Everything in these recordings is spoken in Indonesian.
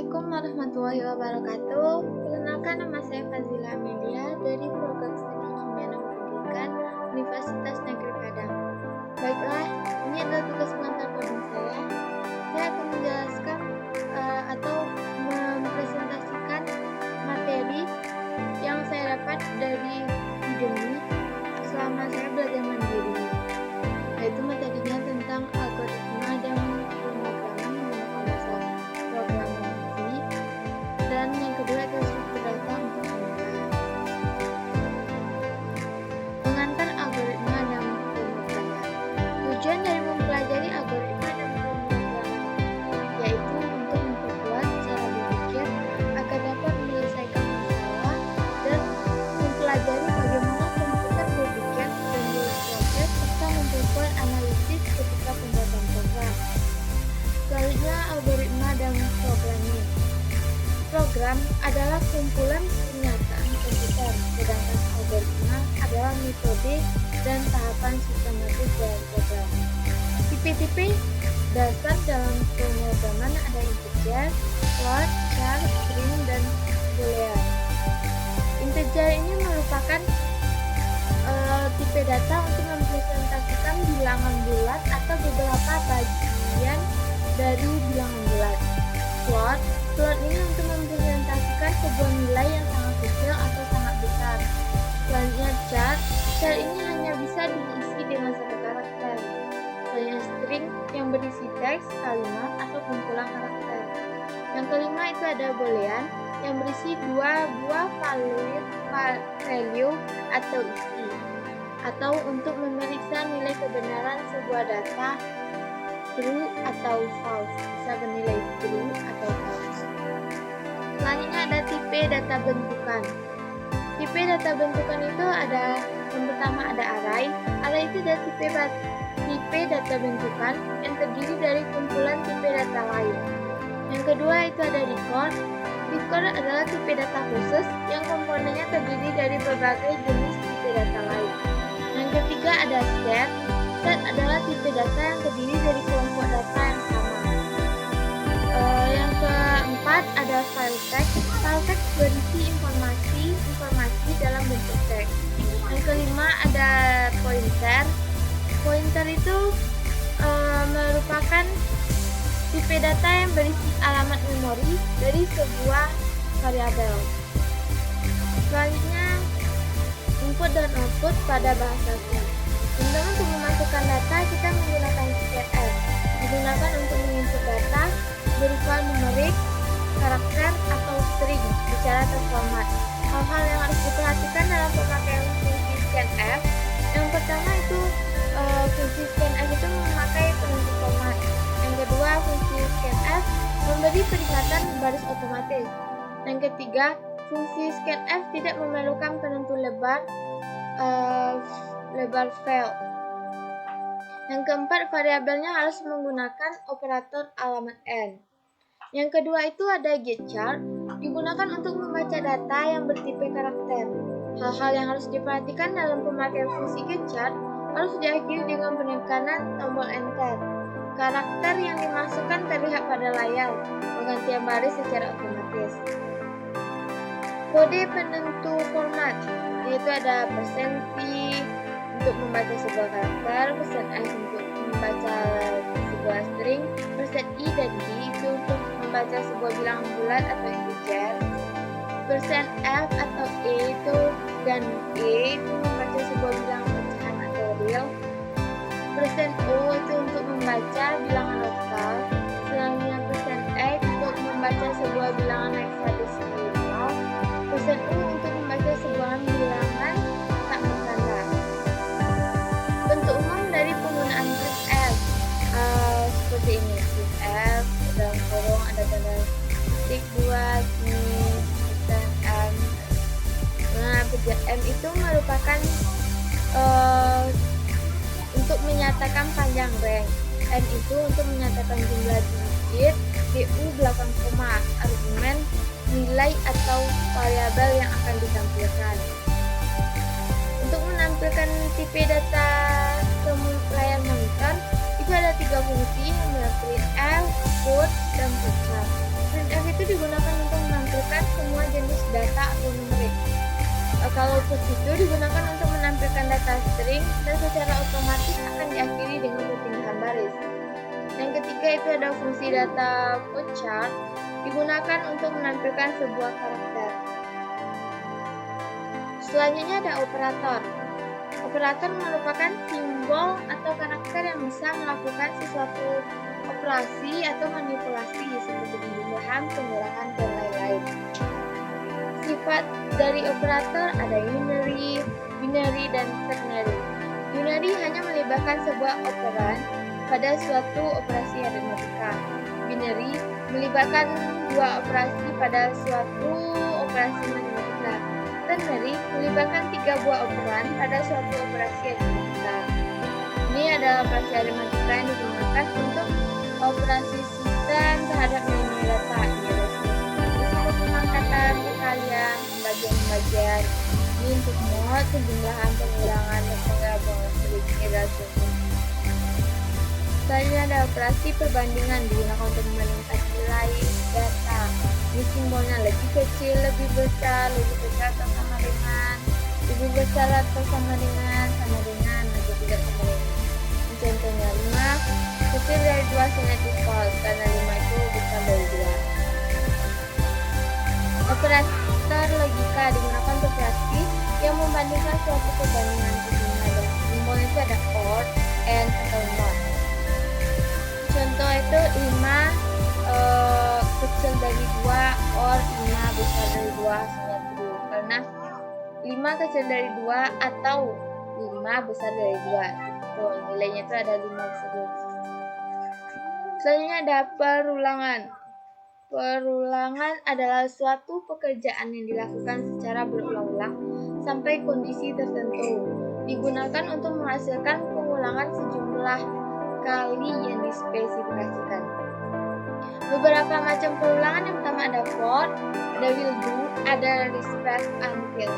Assalamualaikum warahmatullahi wabarakatuh. Perkenalkan, nama saya Fazila Amelia dari Program Studi Kimia dan Pendidikan Universitas Negeri Padang. Baiklah, ini adalah tugas pengantar coding saya. Saya akan menjelaskan atau mempresentasikan materi yang saya dapat dari Udemy selama saya belajar mandiri, yaitu materinya tentang algoritma dan pemrograman menggunakan bahasa programmasi, dan yang kedua itu struktur data untuk pengantar. Pengantar algoritma dan pemrograman. Tujuan dari mempelajari algoritma dan pemrograman yaitu untuk memperkuat cara berpikir agar dapat menyelesaikan masalah dan mempelajari bagaimana komputer berpikir dan berproses serta memperkuat analisis ketika pembuatan program. Selanjutnya, algoritma dan programming. Program adalah kumpulan pernyataan komputer, sedangkan algoritma adalah metode dan tahapan sistematis dalam program. Tipe-tipe dasar dalam pemrograman ada integer, float, char, string, dan boolean. Integer ini merupakan tipe data untuk mempresentasikan bilangan bulat atau beberapa bagian dari bilangan bulat. Float ini untuk mempresentasikan sebuah nilai yang sangat kecil atau sangat besar. Selanjutnya char ini hanya bisa diisi dengan satu karakter. Selanjutnya string yang berisi teks, kalimat, atau kumpulan karakter. Yang kelima itu ada boolean yang berisi dua buah value atau isi, atau untuk memeriksa nilai kebenaran sebuah data, true atau false, bisa bernilai true atau false. Selanjutnya ada tipe data bentukan. Tipe data bentukan itu ada, yang pertama ada array. Array itu adalah tipe data bentukan yang terdiri dari kumpulan tipe data lain. Yang kedua itu ada record. Record adalah tipe data khusus yang komponennya terdiri dari berbagai jenis tipe data lain. Yang ketiga ada set. Set adalah tipe data yang terdiri dari kelompok data yang sama. Yang keempat ada file text. File text berisi informasi dalam bentuk teks. Yang kelima ada pointer. Pointer itu merupakan tipe data yang berisi alamat memori dari sebuah variabel. Selanjutnya, input dan output pada bahasa C. Untuk memasukkan data, kita menggunakan scanf. Digunakan untuk menginput data berupa numerik, karakter, atau string secara terformat. Hal-hal yang harus diperhatikan dalam pemakaian fungsi scanf. Yang pertama itu fungsi scanf itu memakai penentu format. Yang kedua, fungsi scanf memberi peringatan baris otomatis. Yang ketiga, fungsi scanf tidak memerlukan penentu lebar file. Yang keempat, variabelnya harus menggunakan operator alamat n. Yang kedua itu ada getchar, digunakan untuk membaca data yang bertipe karakter. Hal-hal yang harus diperhatikan dalam pemakaian fungsi getchar harus diakhiri dengan penekanan tombol enter. Karakter yang dimasukkan terlihat pada layar, penggantian baris secara otomatis. Kode penentu format, yaitu ada %t untuk membaca sebuah karakter, %s untuk membaca sebuah string, %i dan d itu untuk membaca sebuah bilangan bulat atau integer, %f atau e itu dan e itu membaca sebuah bilangan pecahan atau real, %o itu untuk membaca bilangan lokal, selanjutnya %x untuk membaca sebuah bilangan hexadesimal, %u untuk membaca sebuah bilangan tak bertanda. Bentuk umum dari penggunaan printf seperti ini. Printf dalam kurung ada tanda titik 2 m. Nah, m itu merupakan untuk menyatakan panjang range. N itu untuk menyatakan jumlah digit. Du belakang koma, argumen nilai atau variabel yang akan ditampilkan. Untuk menampilkan tipe data ke layar monitor, itu ada 3 fungsi yang printf, put, dan putchar. Printf itu digunakan untuk menampilkan semua jenis data atau numerik. Kalau put itu digunakan untuk menampilkan data string dan secara otomatis akan diakhiri dengan perpindahan baris. Yang ketiga itu ada fungsi data put chart, digunakan untuk menampilkan sebuah karakter. Selanjutnya ada operator. Operator merupakan simbol atau karakter yang bisa melakukan sesuatu operasi atau manipulasi seperti penjumlahan, pengurangan, dan lain-lain. Sifat dari operator ada unary, binary, dan ternary. Unary hanya melibatkan sebuah operan pada suatu operasi aritmatika. Binary melibatkan dua operasi pada suatu operasi matematika. Ternary melibatkan 3 buah operan pada suatu operasi aritmatika. Ini adalah operasi aritmatika yang digunakan untuk operasi sistem terhadap nilai data. Untuk pengangkatan, perkalian, pembagian-pembagian, ini untuk mod, penjumlahan, pengurangan, dan penggabungan sedikit dan sebagainya. Selanjutnya ada operasi perbandingan, digunakan untuk membandingkan nilai data. Ini simbolnya lebih kecil, lebih besar atau sama dengan, lebih besar atau sama dengan, atau tidak sama dengan. Contohnya 5 kecil dari 2 sangat default karena 5 itu besar dari 2. Operator logika digunakan untuk operasi yang membandingkan suatu perbandingan sejumlah. Simbolnya itu ada or, and, atau not. Contoh itu 5 kecil dari 2 or 5 besar dari 2 hasilnya true, karena 5 kecil dari 2 atau 5 besar dari 2. Tuh, nilainya itu ada 5 besar dari 2. Selanjutnya ada perulangan. Perulangan adalah suatu pekerjaan yang dilakukan secara berulang-ulang sampai kondisi tertentu. Digunakan untuk menghasilkan pengulangan sejumlah kali yang dispesifikasikan. Beberapa macam perulangan yang pertama ada for, ada will do, ada respect until.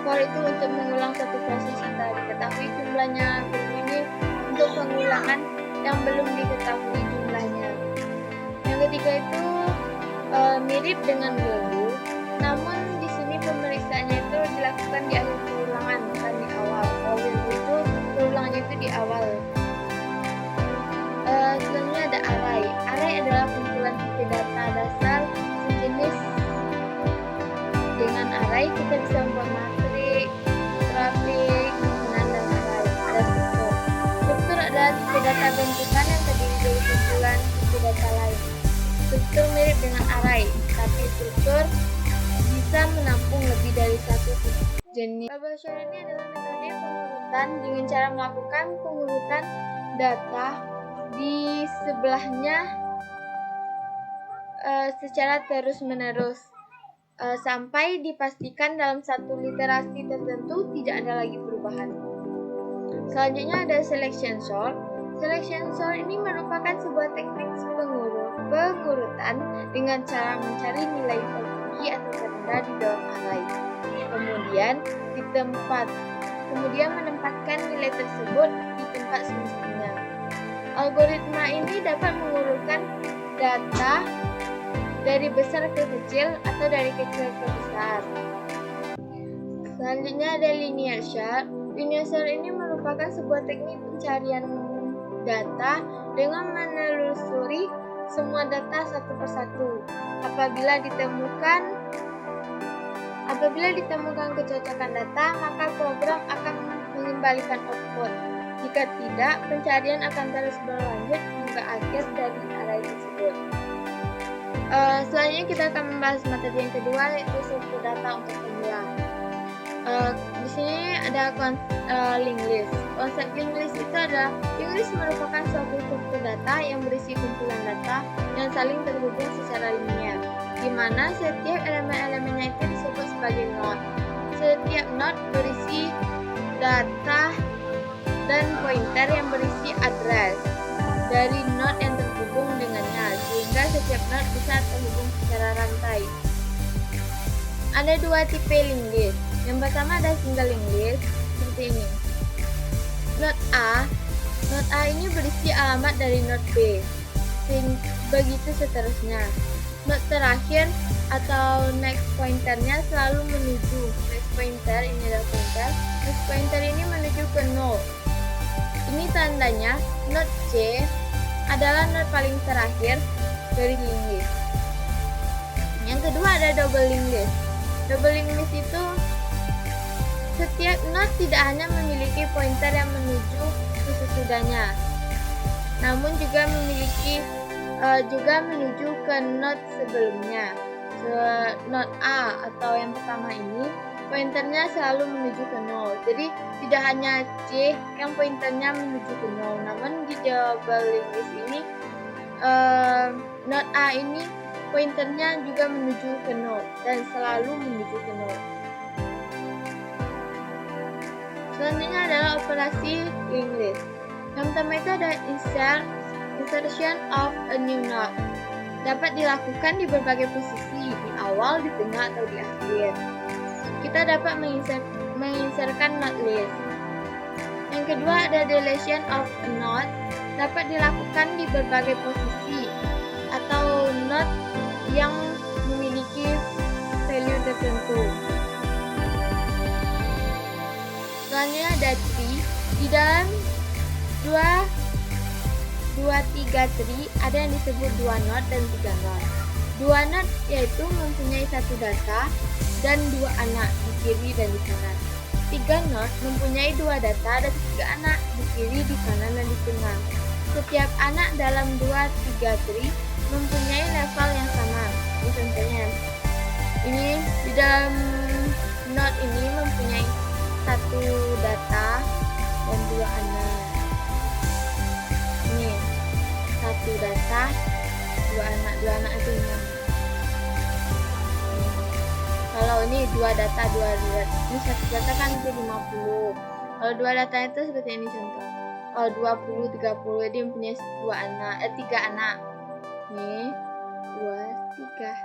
For itu untuk mengulang satu proses yang telah diketahui jumlahnya. Will ini untuk pengulangan yang belum diketahui jumlahnya. Yang ketiga itu mirip dengan will do, namun di sini pemeriksaannya itu dilakukan di akhir perulangan, bukan di awal. Kalau will do itu perulangannya itu di awal. Selanjutnya ada array. Array adalah kumpulan tipe data dasar sejenis. Dengan array kita bisa membuat matrik, grafik, dan array. Ada struktur. Struktur adalah tipe data bentukan yang terdiri dari kumpulan tipe data lain. Struktur mirip dengan array, tapi struktur bisa menampung lebih dari satu jenis. Bubble sort ini adalah metode pengurutan dengan cara melakukan pengurutan data di sebelahnya secara terus-menerus sampai dipastikan dalam satu literasi tertentu tidak ada lagi perubahan. Selanjutnya ada selection sort. Selection sort ini merupakan sebuah teknik pengurutan dengan cara mencari nilai tertinggi atau terendah di dalam array. Kemudian menempatkan nilai tersebut di tempat semestinya. Algoritma ini dapat mengurutkan data dari besar ke kecil atau dari kecil ke besar. Selanjutnya ada linear sort. Linear sort ini merupakan sebuah teknik pencarian data dengan menelusuri semua data satu persatu. Apabila ditemukan kecocokan data, maka program akan mengembalikan output. Jika tidak, pencarian akan terus berlanjut hingga akhir dari array tersebut. Selanjutnya kita akan membahas materi yang kedua, yaitu struktur data untuk pemula. Di sini ada linked list. Konsep linked list itu adalah linked list merupakan suatu struktur data yang berisi kumpulan data yang saling terhubung secara linear, di mana setiap elemen-elemennya itu disebut sebagai node. Setiap node berisi data dan pointer yang berisi address dari node yang terhubung dengannya, sehingga setiap node bisa terhubung secara rantai. Ada dua tipe linked list. Yang pertama ada single linked list seperti ini. Node A ini berisi alamat dari node B. begitu seterusnya. Not terakhir atau next pointernya selalu menuju next pointer, ini adalah pointer. Next pointer ini menuju ke 0. Ini tandanya not C adalah not paling terakhir dari linked list. Yang kedua ada double linked list. Double linked list itu setiap not tidak hanya memiliki pointer yang menuju ke sesudahnya, namun juga memiliki menuju ke not sebelumnya. Not A atau yang pertama ini pointernya selalu menuju ke 0. Jadi tidak hanya C yang pointernya menuju ke 0, namun di double linked list ini not A ini pointernya juga menuju ke 0 dan selalu menuju ke 0. Selanjutnya adalah operasi linked list. Yang pertama itu ada insertion of a new node. Dapat dilakukan di berbagai posisi, di awal, di tengah, atau di akhir. Kita dapat menginserkan node list. Yang kedua ada deletion of a node. Dapat dilakukan di berbagai posisi atau node yang memiliki value tertentu. Selanjutnya ada tree. Di dalam 2-3 tree ada yang disebut 2 node dan 3 node. 2 node yaitu mempunyai 1 data dan 2 anak di kiri dan di kanan. 3 node mempunyai 2 data dan 3 anak di kiri, di kanan, dan di tengah. Setiap anak dalam 2-3 tree mempunyai level yang sama. Ini contohnya. Ini di dalam node ini mempunyai 1 data dan 2 anak. Ini 1 data, 2 anak itu 6. Kalau ini 2 data, ini 1 data kan itu 50. Kalau 2 data itu seperti ini contoh. Kalau 20, 30 dia mempunyai 3 anak. Nih 2, 3.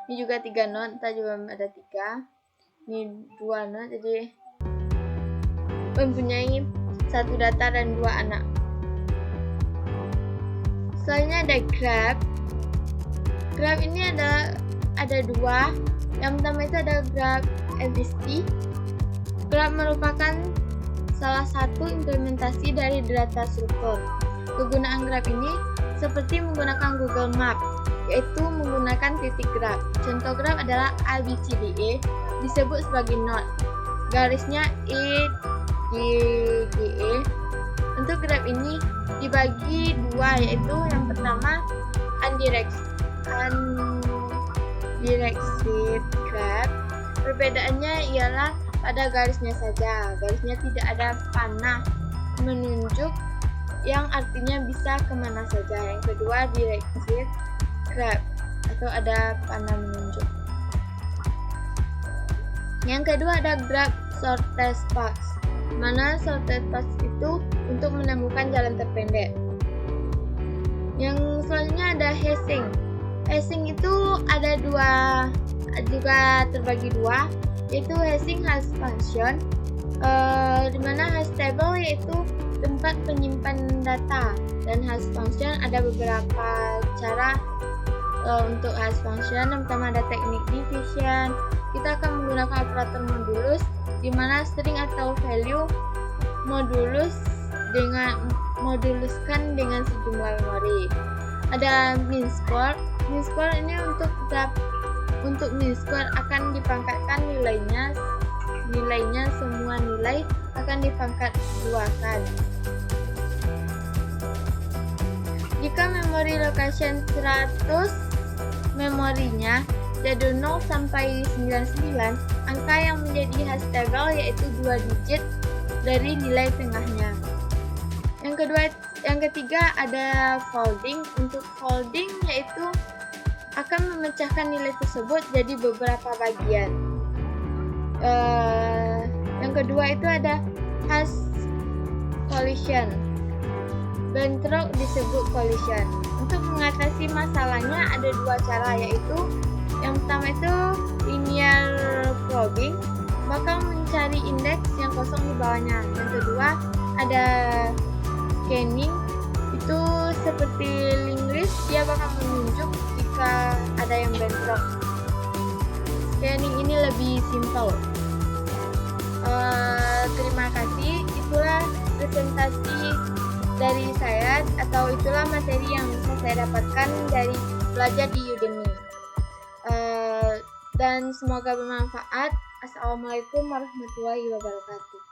Ini juga 3 node, kita juga ada 3. Ini 2 node, jadi mempunyai 1 data dan 2 anak. Selanjutnya ada graph. Graph ini ada 2. Yang pertama itu ada graph MVC. Graph merupakan salah satu implementasi dari data struktur. Kegunaan graph ini seperti menggunakan Google Map, yaitu menggunakan titik graph. Contoh graph adalah ABCDE, disebut sebagai node. Garisnya E, G, E. Untuk graph ini dibagi 2, yaitu yang pertama undirected graph. Perbedaannya ialah pada garisnya saja. Garisnya tidak ada panah menunjuk yang artinya bisa kemana saja. Yang kedua directed graph atau ada panah menunjuk. Yang kedua ada graph shortest path, mana shortest path itu untuk menemukan jalan terpendek. Yang selanjutnya ada hashing. Hashing itu ada 2, juga terbagi 2, yaitu hashing hash function, dimana hash table yaitu tempat penyimpan data, dan hash function ada beberapa cara untuk hash function. Yang pertama ada teknik division. Kita akan menggunakan operator modulus, di mana string atau value moduluskan dengan sejumlah memori. Ada min square. Min square ini untuk min square akan dipangkatkan nilainya semua nilai akan dipangkat 2-kan. Jika memori location 100 memorinya jadi 0 sampai 99, angka yang menjadi hash table yaitu 2 digit dari nilai tengahnya. Yang ketiga ada folding. Untuk folding yaitu akan memecahkan nilai tersebut jadi beberapa bagian. Yang kedua itu ada hash collision. Bentrok disebut collision. Untuk mengatasi masalahnya ada 2 cara, yaitu yang pertama itu linear probing, bakal mencari indeks yang kosong di bawahnya. Yang kedua ada scanning, itu seperti linguist, dia bakal menunjuk jika ada yang bentrok. Scanning ini lebih simple. Terima kasih, itulah presentasi dari saya, atau itulah materi yang bisa saya dapatkan dari belajar di Udemy. Dan semoga bermanfaat. Assalamualaikum warahmatullahi wabarakatuh.